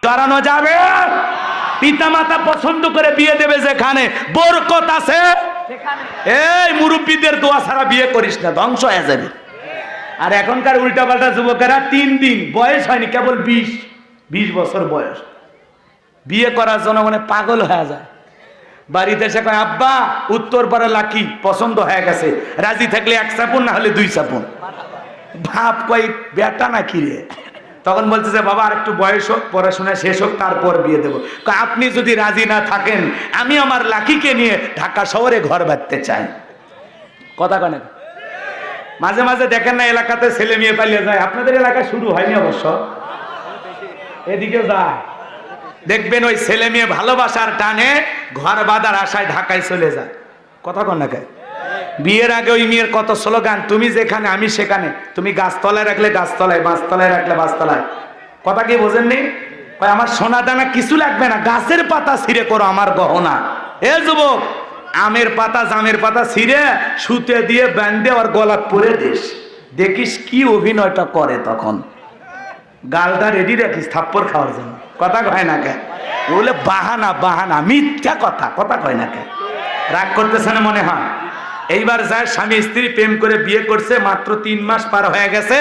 করানো যাবে? পিতামাতা পছন্দ করে বিয়ে দেবে যেখানে বরকত আছে, এই মুরব্বীদের দোয়া ছাড়া বিয়ে করিস না, ধ্বংস হয়ে যাবে। আর এখনকার উল্টাপাল্টা যুবকেরা 3 দিন বয়স হয়নি, কেবল 20 বছর বয়স, বিয়ে করার জন্য মানে পাগল হয়ে যায়। বাড়িতে এসে কয়, আব্বা উত্তর পাড়া লাকি পছন্দ হয়ে গেছে, রাজি থাকলে 1 চাপুন, না হলে 2 চাপুন। বাপ কয় বেটা না কি রে? তখন বলছে যে বাবা আর একটু বয়স হোক, পড়াশোনা শেষ হোক, তারপর বিয়ে দেবো। আপনি যদি রাজি না থাকেন, আমি আমার লাকিকে নিয়ে ঢাকা শহরে ঘর বাঁধতে চাই। কথা কনে মাঝে মাঝে দেখেন না এলাকাতে ছেলে মেয়ে পালিয়ে যায়, আপনাদের এলাকায় শুরু হয়নি অবশ্য, এদিকে যায়, দেখবেন ওই ছেলে মেয়ে ভালোবাসার টানে ঘর বাঁধার আশায় ঢাকায় চলে যায়। কথা কন না? বিয়ের আগে ওই মেয়ের কত স্লোগান, তুমি যেখানে আমি সেখানে, তুমি গাছতলায় রাখলে গাছতলায়, বাঁশতলায় রাখলে বাঁশতলায়। কথা কি বোঝেননি? আমার সোনা দানা কিছু লাগবে না, গাছের পাতা ছিঁড়ে করো আমার গহনা। এ যুবক, আমের পাতা জামের পাতা ছিঁড়ে সুতে দিয়ে বাঁধে আর গলা পরে দিস, দেখিস কি অভিনয়টা করে। তখন গালটা রেডি রাখিস থাপ্পড় খাওয়ার জন্য। কথা কয় না কে? বলে বাহানা বাহানা, মিথ্যা কথা। কথা কয় না কে? রাগ করতেছে না মনে হয়? এইবার যায় স্বামী স্ত্রী প্রেম করে বিয়ে করছে, মাত্র 3 মাস পার হয়ে গেছে,